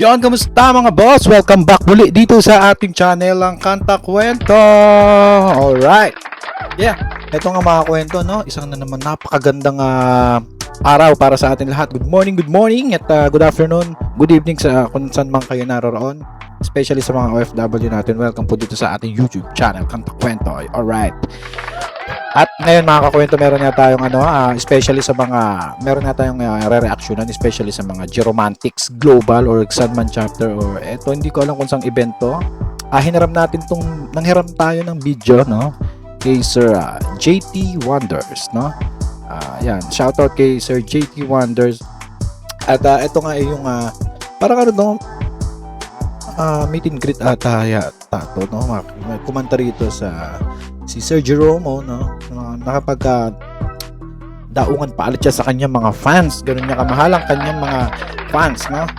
Yon, kamusta mga boss? Welcome back muli dito sa ating channel ang Kanta Kwento. Alright. Yeah, ito nga mga kwento, no? Isang na naman napakagandang araw para sa atin lahat. Good morning at good afternoon, good evening sa kung saan man kayo naroroon. Especially sa mga OFW natin. Welcome po dito sa ating YouTube channel, Kanta Kwento. Alright. At ngayon mga kakwento, meron nga tayong especially sa mga meron nga tayong re-reactionan, especially sa mga Geromantics Global or Sandman chapter, or eto hindi ko alam kung saan event to. Nanghiram tayo ng video, no, kay Sir JT Wonders, no. Yan, shoutout kay Sir JT Wonders. At ito nga ay yung parang meet and greet ata to, no. May kumanta rito sa si Sir Jeromo, no, nakapag daungan paalit siya sa kanyang mga fans. Ganun niya kamahal ang kanyang mga fans, no.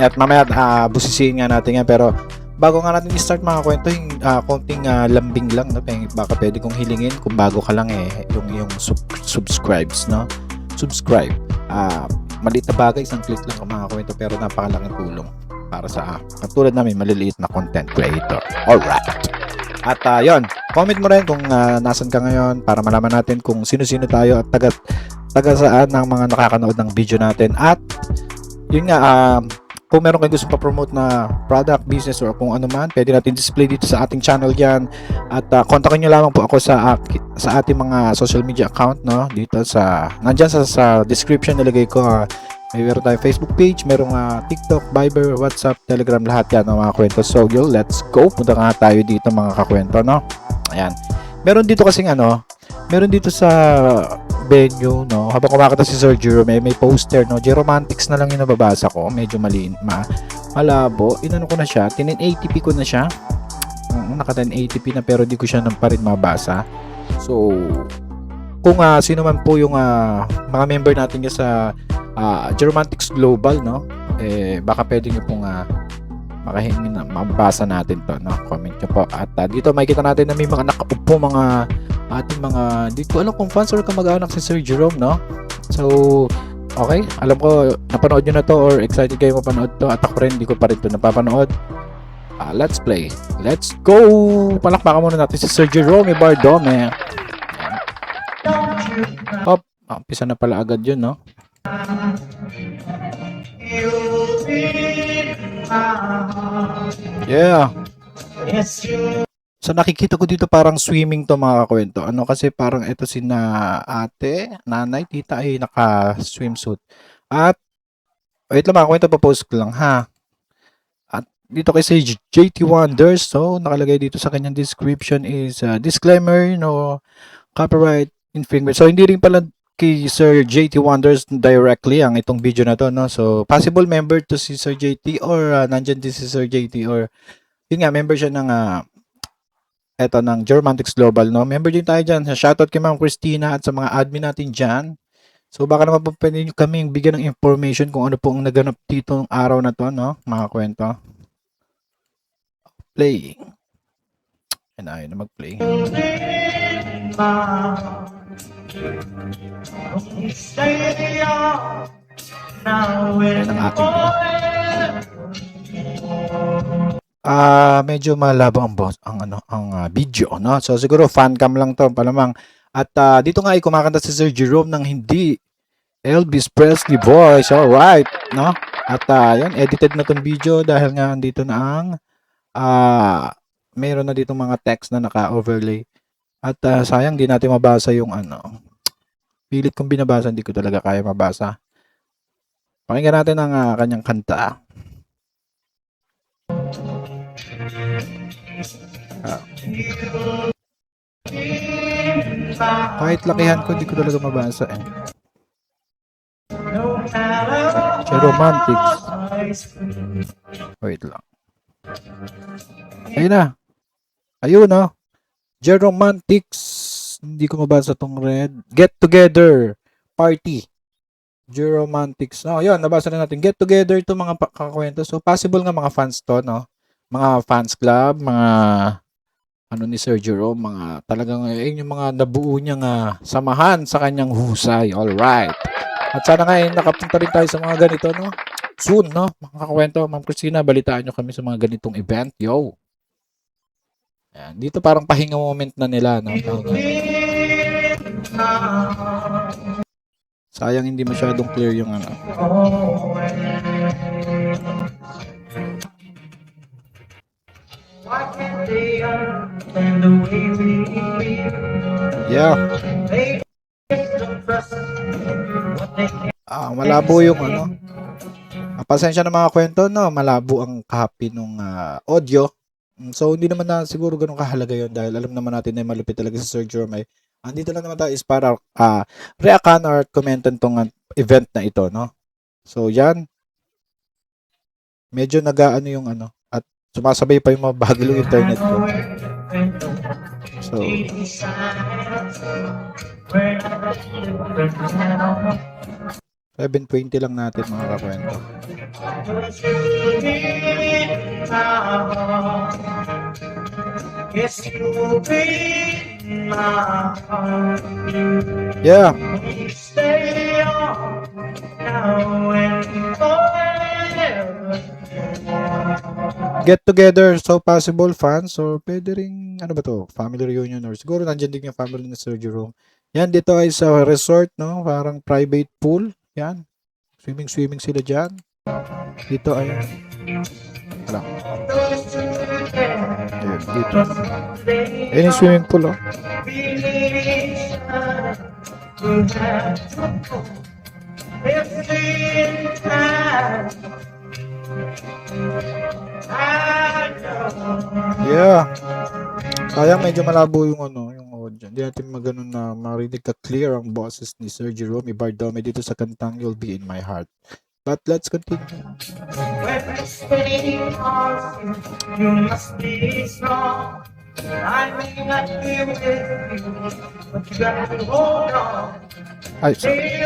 At mamaya busisiin nga natin yan, pero bago nga natin i-start mga kwento, konting lambing lang, no. Baka pwede kong hilingin kung bago ka lang yung subscribes, no. Subscribe. Maliit na bagay, isang click lang mga kwento, pero napakalaking tulong para sa katulad namin maliliit na content creator. Alright. At yon, comment mo rin kung nasan ka ngayon para malaman natin kung sino-sino tayo at taga saan ng mga nakakanood ng video natin. At yun nga, kung meron kayong gusto pa-promote na product, business, or kung ano man, pwede natin display dito sa ating channel yan. At kontakin nyo lamang po ako sa ating mga social media account, no, dito nandyan sa description nilagay ko. Meron tayong Facebook page, merong TikTok, Viber, WhatsApp, Telegram, lahat yan ng mga kwento. So, let's go. Punta nga tayo dito mga kakwento, no? Ayan. Meron dito kasing meron dito sa venue, no? Habang kumakanta si Sir Jerome, may poster, no? Geromantics na lang yung nababasa ko. Medyo malabo. Inano ko na siya. 1080p ko na siya. Naka 1080p na, pero di ko siya pa rin mabasa. So, kung sino man po yung mga member natin sa Geromantics Global, no, baka pwede nyo pong makahingi na mabasa natin to, no. Comment nyo po. At dito makikita natin na may mga nakaupo mga ating mga, di ko alam kung fans or kamag-anak si Sir Jerome, no. So okay, alam ko napanood nyo na to or excited kayo mapanood to, at ako rin hindi ko pa rin to napapanood. Let's play, let's go. Palakpakan muna natin si Sir Jerome Bardome. Hop, umpisa na pala agad yun, no. Yeah. So nakikita ko dito parang swimming to mga kwento. Kasi parang ito si nanay, tita ay naka swimsuit. At wait lang mga kwento, pa-post ko lang ha. At dito kay si JT Wonders, so nakalagay dito sa kanyang description is disclaimer, no copyright infringement. So hindi rin pala kay Sir JT Wonders directly ang itong video na to, no. So possible member to si Sir JT, or nandyan din si Sir JT, or yun nga, member siya ng ng Geromantics Global, no. Member din tayo dyan. Shoutout kay Ma'am Christina at sa mga admin natin dyan. So baka naman po pwede nyo kaming bigyan ng information kung ano po ang naganap dito ng araw na to, no, mga kwento. Playing. And ayun na mag-play. Medyo malabo ang video, no. So siguro fan cam lang to palamang. At dito nga ay kumakanta si Sir Jerome ng hindi Elvis Presley voice. Alright, no. At yan, edited na tong video dahil nga andito na ang meron na dito mga text na naka-overlay. At sayang di natin mabasa yung pilit kong binabasa, hindi ko talaga kaya mabasa. Pakinggan natin ang kanyang kanta. Kahit lakihan ko, hindi ko talaga mabasa Geromantics. Wait lang. Ayun na. Ayun, no. Geromantics. Hindi ko mabasa tong red. Get Together Party. Geromantics. Yun, nabasa na natin. Get Together to mga kakwento. So, possible nga mga fans to, no? Mga fans club, mga ni Sir Jerome, mga talagang yung mga nabuo niyang samahan sa kanyang husay. Alright. At sana nga nakapunta rin tayo sa mga ganito, no? soon, no? Mga kakwento, Ma'am Christina, balitaan nyo kami sa mga ganitong event. Yo! Ayan, dito parang pahinga moment na nila, no? Sayang hindi masyadong clear yung ano. Yeah. Malabo yung ano. Pasensya na mga kwento, no? Malabo ang copy nung audio. So, hindi naman na siguro ganun kahalaga yun dahil alam naman natin na malupit talaga si Sir Jerome. Andito lang naman tayo is para reaction or commentan tong event na ito, no? So, yan. Medyo nag-ano yung ano. At sumasabay pa yung mga bagong internet ko. So, 720 lang natin mga kakwento. Yeah. Get together, so possible fans or pwede ring ano ba to, family reunion or siguro nandiyan din yung family ni Sir Jerome. Yan, dito ay sa resort, no? Parang private pool. Yan. Swimming sila dyan. Dito ay wala. Ayan, dito. Ayan yung swimming pool, oh. Yeah. Sayang medyo malabo yung ano, yung audio. Hindi natin maganon na marinig ka clear ang boses ni Sir Jerome Bardome dito sa kantang You'll Be in My Heart. But let's continue. You must be strong. I may not be with you, but you gotta hold on. Ay, sorry.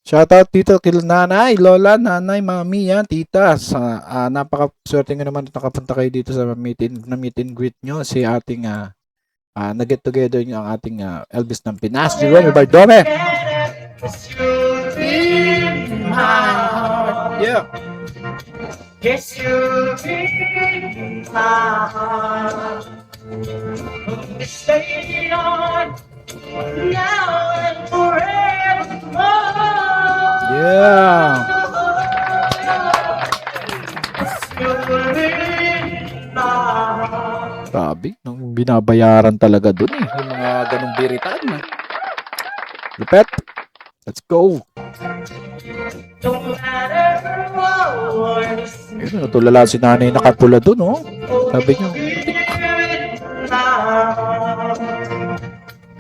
Shoutout dito kay nanay, lola, nanay, mami, yan, tita. Napaka-swerte nga naman nakapunta kayo dito sa meet and greet nyo. Si ating nag-get together nyo ang ating Elvis ng Pinas, Jerome Bardome. Yeah. Yes, you'll be my heart. Stay on now and forevermore. Yeah. Grabe, nung binabayaran talaga dun eh. Yung mga ganung biritan. Lupet. Let's go. Yun, natulala si nanay nakapula dun, oh. Sabi niya.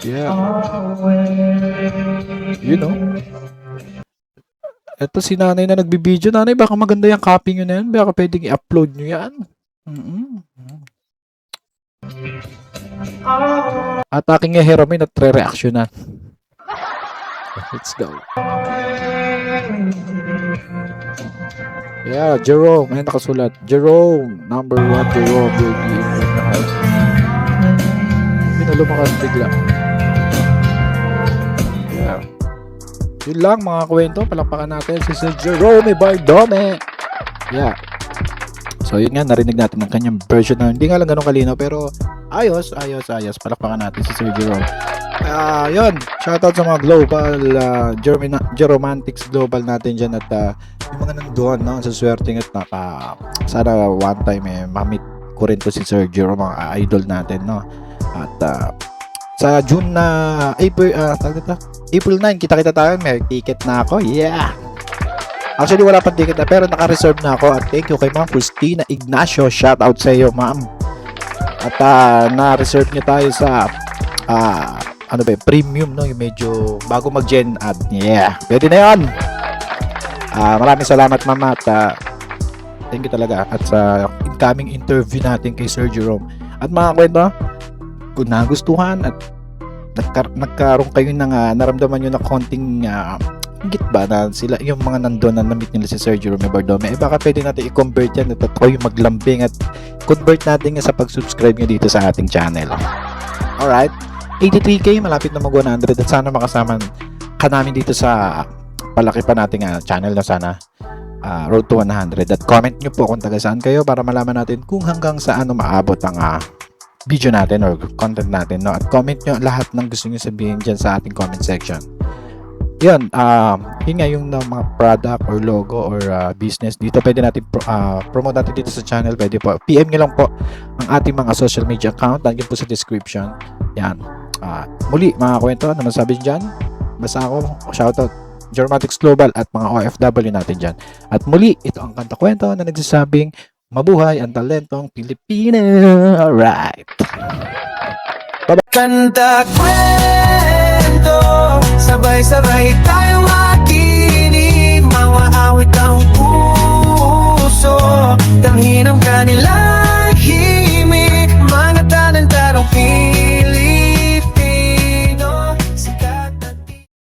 Yeah. You know. Ito si nanay na nagbibideo. Nanay, baka maganda yung copy nyo na yan. Baka pwedeng i-upload nyo yan. At aking hero may natre-reactionan. Let's go. Yeah, Jerome. Ayan nakasulat. Jerome. Number 1, Jerome. Will be in the house. Pinalumakas bigla. Yeah. Yun lang mga kwento. Palakpakan natin si Sir Jerome Bardome. Yeah. So yun nga, narinig natin ang kanyang version na hindi nga lang ganun kalinaw pero ayos. Palakpakan natin si Sir Jerome. Yun, shoutout sa mga global Jeromantics global natin dyan at yung mga nandoon, no, sa swerting at sana one time mamit ko rin to si Sir Jerome, mga idol natin, no. At sa June na April 9 kita tayo, may ticket na ako. Yeah. Actually wala pang ticket na pero naka-reserve na ako at thank you kay Ma'am Christina Ignacio, shoutout sa iyo ma'am. At na-reserve niya tayo sa premium, no, yung medyo bago mag-gen ad. Yeah, pwede na yun. Maraming salamat mama at thank you talaga at sa incoming interview natin kay Sir Jerome. At mga kwento, kung nagustuhan at nagkaroon kayo ng naramdaman nyo na konting higit ba na sila yung mga nandun na na-meet nila si Sir Jerome Bardome, baka pwede natin i-convert yan at ako yung maglambing at convert natin sa pag-subscribe nyo dito sa ating channel. Alright. 83k, malapit na mag 100 at sana makasama ka namin dito sa palaki pa nating channel na sana road to 100. At comment nyo po kung taga saan kayo para malaman natin kung hanggang saan maabot ang video natin or content natin, no? At comment nyo lahat ng gusto nyo sabihin dyan sa ating comment section. Yun, yun nga yung mga product or logo or business dito pwede natin promote natin dito sa channel. Pwede po PM nyo lang po ang ating mga social media account, nandiyan po sa description. Yan, muli mga kwento, ano masabi dyan? Basta ako, shoutout Germatics Global at mga OFW natin dyan. At muli, ito ang Kanta Kwento na nagsasabing mabuhay ang talentong Pilipino. Alright, Kanta kwento, sabay-sabay tayong makinig. Mga awit ang puso, tanghin ang kanilang